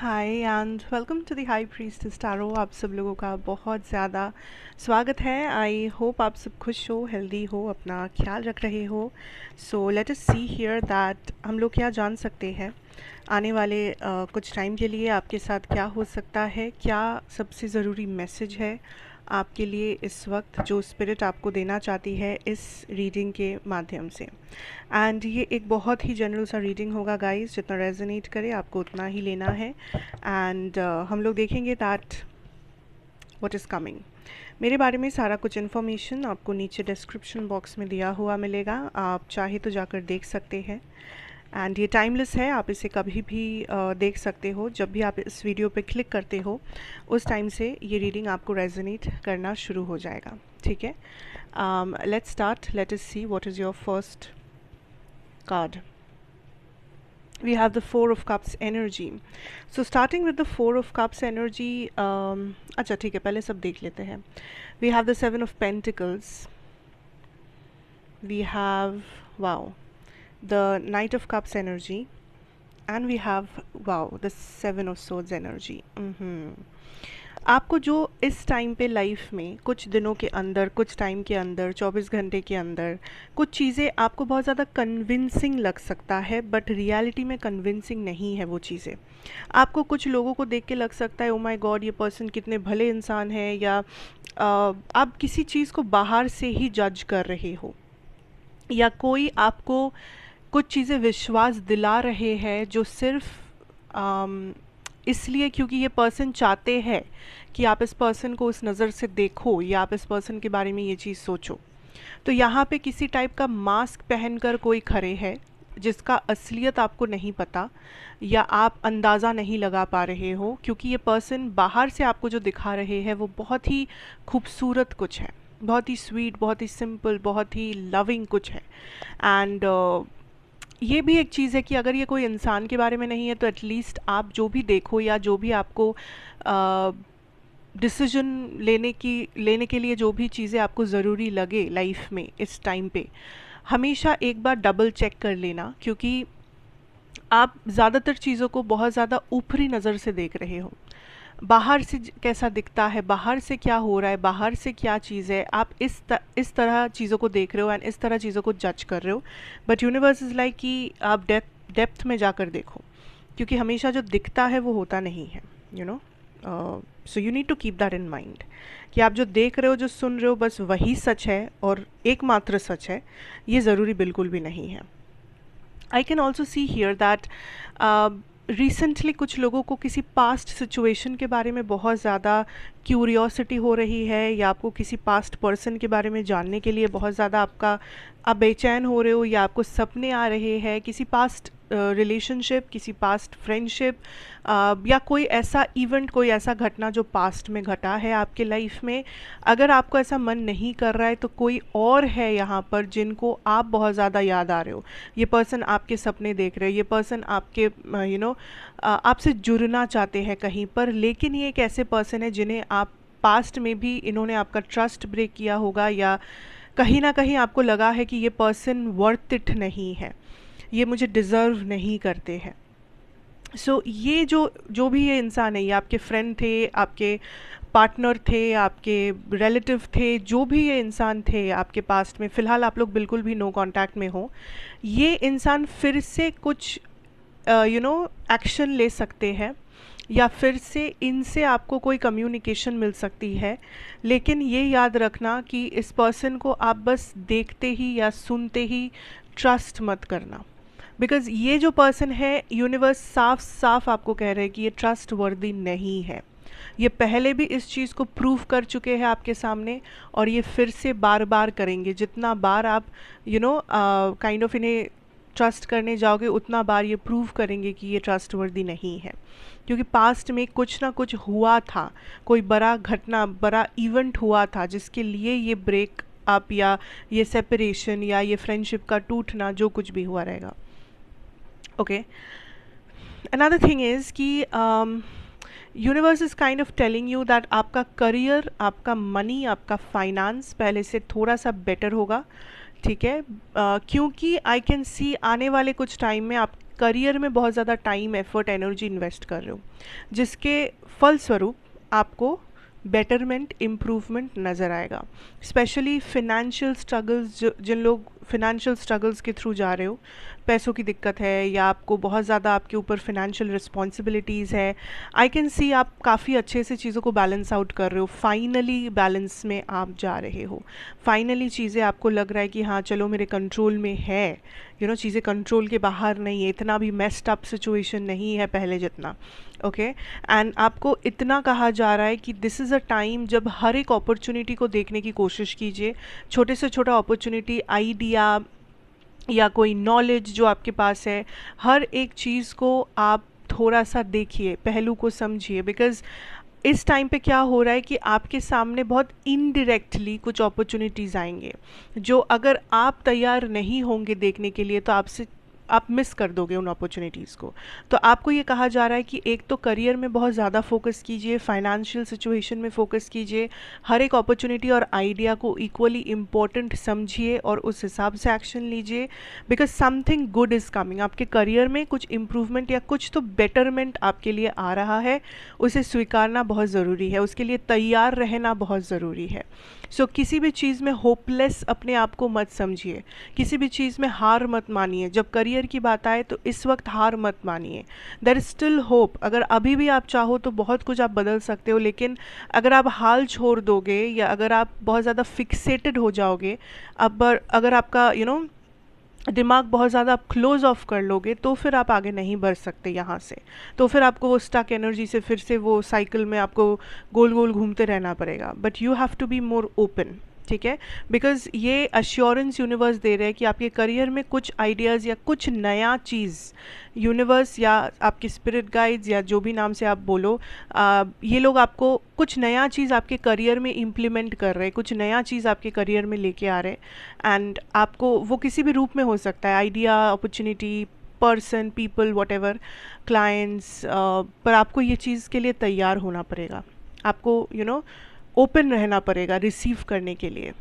Hi and welcome to the high priestess tarot. आप सब लोगों का बहुत ज़्यादा स्वागत है। आई होप आप सब खुश हो, हेल्दी हो, अपना ख्याल रख रहे हो। So let us see here that हम लोग क्या जान सकते हैं आने वाले कुछ टाइम के लिए आपके साथ क्या हो सकता है, क्या सबसे ज़रूरी मैसेज है आपके लिए इस वक्त जो स्पिरिट आपको देना चाहती है इस रीडिंग के माध्यम से। एंड ये एक बहुत ही जनरल सा रीडिंग होगा गाइस, जितना रेजोनेट करे आपको उतना ही लेना है। एंड हम लोग देखेंगे दैट व्हाट इज़ कमिंग। मेरे बारे में सारा कुछ इन्फॉर्मेशन आपको नीचे डिस्क्रिप्शन बॉक्स में दिया हुआ मिलेगा, आप चाहे तो जाकर देख सकते हैं। एंड ये टाइमलेस है, आप इसे कभी भी देख सकते हो। जब भी आप इस वीडियो पे क्लिक करते हो उस टाइम से ये रीडिंग आपको रेजोनेट करना शुरू हो जाएगा। ठीक है, let's start. Let us see what is your first card. We have the Four of Cups energy. So starting with the Four of Cups energy, अच्छा ठीक है, पहले सब देख लेते हैं। We have the Seven of Pentacles. We have, wow, the Knight of Cups energy. And we have, wow, the Seven of Swords energy. आपको जो इस टाइम पे लाइफ में कुछ दिनों के अंदर, कुछ टाइम के अंदर, 24 घंटे के अंदर कुछ चीज़ें आपको बहुत ज़्यादा कन्विंसिंग लग सकता है, बट रियलिटी में कन्विंसिंग नहीं है वो चीज़ें। आपको कुछ लोगों को देख के लग सकता है ओ माय गॉड ये पर्सन कितने भले इंसान है, या आप किसी चीज़ को बाहर से ही जज कर रहे हो, या कोई आपको कुछ चीज़ें विश्वास दिला रहे हैं जो सिर्फ इसलिए क्योंकि ये पर्सन चाहते हैं कि आप इस पर्सन को उस नज़र से देखो या आप इस पर्सन के बारे में ये चीज़ सोचो। तो यहाँ पे किसी टाइप का मास्क पहनकर कोई खड़े है जिसका असलियत आपको नहीं पता, या आप अंदाज़ा नहीं लगा पा रहे हो, क्योंकि ये पर्सन बाहर से आपको जो दिखा रहे हैं वो बहुत ही खूबसूरत कुछ है, बहुत ही स्वीट, बहुत ही सिंपल, बहुत ही लविंग कुछ है। एंड ये भी एक चीज़ है कि अगर ये कोई इंसान के बारे में नहीं है तो एटलीस्ट आप जो भी देखो या जो भी आपको डिसीजन लेने के लिए जो भी चीज़ें आपको ज़रूरी लगे लाइफ में इस टाइम पे, हमेशा एक बार डबल चेक कर लेना, क्योंकि आप ज़्यादातर चीज़ों को बहुत ज़्यादा ऊपरी नज़र से देख रहे हो। बाहर से कैसा दिखता है, बाहर से क्या हो रहा है, बाहर से क्या चीज़ है, आप इस तरह चीज़ों को देख रहे हो एंड इस तरह चीज़ों को जज कर रहे हो। बट यूनिवर्स इज़ लाइक कि आप डेप्थ में जाकर देखो, क्योंकि हमेशा जो दिखता है वो होता नहीं है, you know. So you need to keep that in mind कि आप जो देख रहे हो, जो सुन रहे हो, बस वही सच है और एकमात्र सच है, ये ज़रूरी बिल्कुल भी नहीं है। I can also see here that recently कुछ लोगों को किसी पास्ट सिचुएशन के बारे में बहुत ज़्यादा क्यूरियोसिटी हो रही है, या आपको किसी पास्ट पर्सन के बारे में जानने के लिए बहुत ज़्यादा आप बेचैन हो रहे हो, या आपको सपने आ रहे हैं किसी पास्ट रिलेशनशिप, किसी पास्ट फ्रेंडशिप, या कोई ऐसा इवेंट, कोई ऐसा घटना जो पास्ट में घटा है आपके लाइफ में। अगर आपको ऐसा मन नहीं कर रहा है तो कोई और है यहाँ पर जिनको आप बहुत ज़्यादा याद आ रहे हो। ये पर्सन आपके सपने देख रहे हो, ये पर्सन आपके आपसे जुड़ना चाहते हैं कहीं पर, लेकिन ये एक ऐसे पर्सन है जिन्हें आप पास्ट में भी इन्होंने आपका ट्रस्ट ब्रेक किया होगा, या कहीं ना कहीं आपको लगा है कि ये पर्सन वर्थ इट नहीं है, ये मुझे डिज़र्व नहीं करते हैं। सो ये जो भी ये इंसान है, ये आपके फ्रेंड थे, आपके पार्टनर थे, आपके रिलेटिव थे, जो भी ये इंसान थे आपके पास्ट में, फ़िलहाल आप लोग बिल्कुल भी नो कांटेक्ट में हो, ये इंसान फिर से कुछ एक्शन ले सकते हैं, या फिर से इनसे आपको कोई कम्युनिकेशन मिल सकती है। लेकिन ये याद रखना कि इस पर्सन को आप बस देखते ही या सुनते ही ट्रस्ट मत करना, बिकॉज़ ये जो पर्सन है, यूनिवर्स साफ साफ आपको कह रहे हैं कि ये ट्रस्ट वर्दी नहीं है। ये पहले भी इस चीज़ को प्रूव कर चुके हैं आपके सामने, और ये फिर से बार बार करेंगे। जितना बार आप काइंड ऑफ इन्हें ट्रस्ट करने जाओगे, उतना बार ये प्रूव करेंगे कि ये ट्रस्ट वर्दी नहीं है, क्योंकि पास्ट में कुछ ना कुछ हुआ था, कोई बड़ा घटना, बड़ा इवेंट हुआ था जिसके लिए ये ब्रेक अप या ये सेपरेशन या ये फ्रेंडशिप का टूटना, जो कुछ भी हुआ रहेगा। ओके, अनदर थिंग इज़ कि universe is kind of telling you that आपका करियर, आपका मनी, आपका फाइनेंस पहले से थोड़ा सा बेटर होगा। ठीक है, क्योंकि आई कैन सी आने वाले कुछ टाइम में करियर में बहुत ज़्यादा टाइम, एफर्ट, एनर्जी इन्वेस्ट कर रहे हो, जिसके फलस्वरूप आपको बेटरमेंट, इम्प्रूवमेंट नज़र आएगा। स्पेशली फिनेंशियल स्ट्रगल्स, जिन लोग फिनेंशियल स्ट्रगल्स के थ्रू जा रहे हो, पैसों की दिक्कत है या आपको बहुत ज़्यादा आपके ऊपर फिनेंशियल रिस्पॉन्सिबिलिटीज़ है, आई कैन सी आप काफ़ी अच्छे से चीज़ों को बैलेंस आउट कर रहे हो, फाइनली बैलेंस में आप जा रहे हो, फाइनली चीज़ें आपको लग रहा है कि हाँ चलो मेरे कंट्रोल में है, चीज़ें कंट्रोल के बाहर नहीं है, इतना भी मेस्ड अप सिचुएशन नहीं है पहले जितना। ओके, एंड आपको इतना कहा जा रहा है कि दिस इज़ अ टाइम जब हर एक अपॉर्चुनिटी को देखने की कोशिश कीजिए, छोटे से छोटा अपॉर्चुनिटी, आइडिया या कोई नॉलेज जो आपके पास है, हर एक चीज़ को आप थोड़ा सा देखिए, पहलू को समझिए, बिकॉज़ इस टाइम पे क्या हो रहा है कि आपके सामने बहुत इनडायरेक्टली कुछ अपॉर्चुनिटीज़ आएंगे जो अगर आप तैयार नहीं होंगे देखने के लिए तो आप मिस कर दोगे उन अपॉर्चुनिटीज़ को। तो आपको ये कहा जा रहा है कि एक तो करियर में बहुत ज़्यादा फोकस कीजिए, फाइनेंशियल सिचुएशन में फोकस कीजिए, हर एक अपॉर्चुनिटी और आइडिया को इक्वली इम्पोर्टेंट समझिए और उस हिसाब से एक्शन लीजिए, because something good is coming. आपके करियर में कुछ इम्प्रूवमेंट या कुछ तो बेटरमेंट आपके लिए आ रहा है, उसे स्वीकारना बहुत ज़रूरी है, उसके लिए तैयार रहना बहुत ज़रूरी है। सो किसी भी चीज़ में होपलेस अपने आप को मत समझिए, किसी भी चीज़ में हार मत मानिए। जब करियर की बात आए तो इस वक्त हार मत मानिए, देयर इज स्टिल होप। अगर अभी भी आप चाहो तो बहुत कुछ आप बदल सकते हो, लेकिन अगर आप हाल छोड़ दोगे या अगर आप बहुत ज़्यादा फिक्सेटेड हो जाओगे, अब अगर आपका दिमाग बहुत ज़्यादा आप क्लोज ऑफ कर लोगे तो फिर आप आगे नहीं बढ़ सकते यहाँ से। तो फिर आपको वो स्टक एनर्जी से फिर से वो साइकिल में आपको गोल गोल घूमते रहना पड़ेगा। But you have to be more open, ठीक है, बिकॉज ये अश्योरेंस यूनिवर्स दे रहे हैं कि आपके करियर में कुछ आइडियाज़ या कुछ नया चीज़ यूनिवर्स या आपके स्पिरिट गाइड्स या जो भी नाम से आप बोलो, ये लोग आपको कुछ नया चीज़ आपके करियर में इम्प्लीमेंट कर रहे हैं, कुछ नया चीज़ आपके करियर में लेके आ रहे हैं। एंड आपको वो किसी भी रूप में हो सकता है, idea, opportunity, person, people, whatever, clients, पर आपको ये चीज़ के लिए तैयार होना पड़ेगा, आपको ओपन रहना पड़ेगा रिसीव करने के लिए।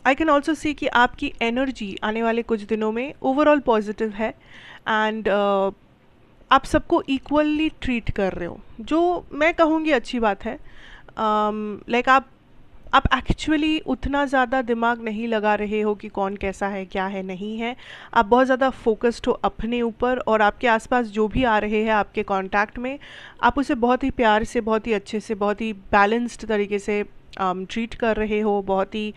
आई कैन ऑल्सो सी कि आपकी एनर्जी आने वाले कुछ दिनों में ओवरऑल पॉजिटिव है एंड आप सबको इक्वली ट्रीट कर रहे हो, जो मैं कहूँगी अच्छी बात है। लाइक आप एक्चुअली उतना ज़्यादा दिमाग नहीं लगा रहे हो कि कौन कैसा है, क्या है, नहीं है। आप बहुत ज़्यादा फोकस्ड हो अपने ऊपर और आपके आसपास जो भी आ रहे हैं आपके कांटेक्ट में, आप उसे बहुत ही प्यार से, बहुत ही अच्छे से, बहुत ही बैलेंस्ड तरीके से ट्रीट कर रहे हो। बहुत ही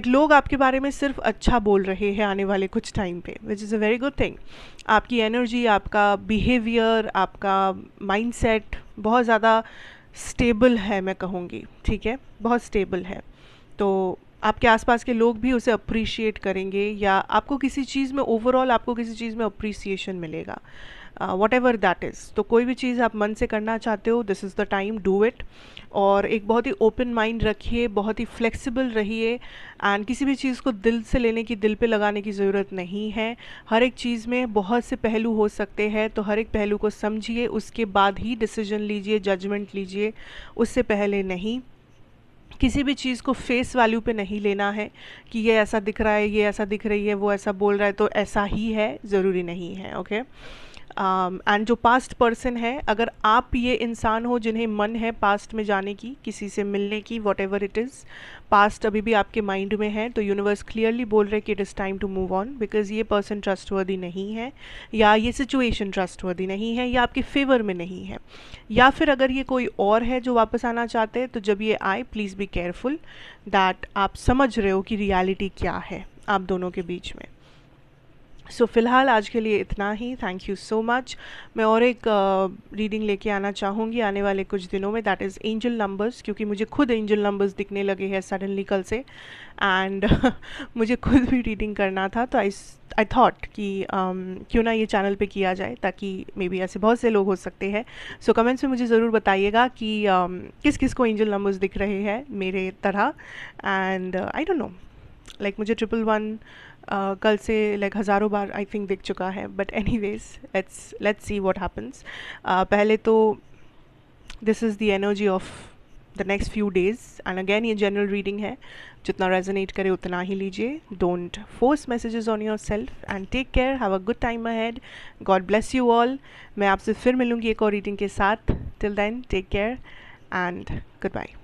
लोग आपके बारे में सिर्फ अच्छा बोल रहे हैं आने वाले कुछ टाइम पे, which is a very good thing. आपकी एनर्जी, आपका बिहेवियर, आपका माइंडसेट बहुत ज़्यादा स्टेबल है, मैं कहूँगी, ठीक है, बहुत स्टेबल है। तो आपके आसपास के लोग भी उसे अप्रिशिएट करेंगे या आपको किसी चीज़ में ओवरऑल आपको किसी चीज़ में अप्रिसिएशन मिलेगा, वॉट एवर दैट इज़। तो कोई भी चीज़ आप मन से करना चाहते हो, this is the time, do it. और एक बहुत ही ओपन माइंड रखिए, बहुत ही फ्लेक्सिबल रहिए एंड किसी भी चीज़ को दिल से लेने की, दिल पे लगाने की ज़रूरत नहीं है। हर एक चीज़ में बहुत से पहलू हो सकते हैं, तो हर एक पहलू को समझिए, उसके बाद ही डिसीजन लीजिए, जजमेंट लीजिए, उससे पहले नहीं। किसी भी चीज़ को फेस वैल्यू पे नहीं लेना है कि ये ऐसा दिख रहा है, ये ऐसा दिख रही है, वो ऐसा बोल रहा है तो ऐसा ही है, ज़रूरी नहीं है। ओके, एंड जो पास्ट पर्सन है, अगर आप ये इंसान हो जिन्हें मन है पास्ट में जाने की, किसी से मिलने की, what ever it is, past अभी भी आपके माइंड में है, तो यूनिवर्स क्लियरली बोल रहे कि it is time to move on, because ये पर्सन ट्रस्टवर्दी नहीं है या ये सिचुएशन ट्रस्टवर्दी नहीं है या आपके फेवर में नहीं है, या फिर अगर ये कोई और है जो वापस आना चाहते हैं, तो जब ये आए प्लीज़ बी केयरफुल दैट आप समझ रहे हो कि रियलिटी क्या है आप दोनों के बीच में। सो फ़िलहाल आज के लिए इतना ही, थैंक यू सो मच। मैं और एक रीडिंग लेके आना चाहूँगी आने वाले कुछ दिनों में, दैट इज़ एंजल नंबर्स, क्योंकि मुझे खुद एंजल नंबर्स दिखने लगे हैं सडनली कल से एंड मुझे खुद भी रीडिंग करना था, तो आई थॉट कि क्यों ना ये चैनल पे किया जाए, ताकि मे बी ऐसे बहुत से लोग हो सकते हैं। सो कमेंट्स में मुझे ज़रूर बताइएगा कि किस किस को एंजल नंबर्स दिख रहे हैं मेरे तरह, एंड आई डोंट नो, मुझे 111 कल से हज़ारों बार आई थिंक दिख चुका है, but anyways let's see what happens. पहले तो this is the energy of the next few days. And again ये जनरल रीडिंग है, जितना रेजोनेट करे उतना ही लीजिए। Don't force messages on yourself and take care, have a good time ahead, God bless you all. मैं आपसे फिर मिलूंगी एक और रीडिंग के साथ। Till then take care and good bye.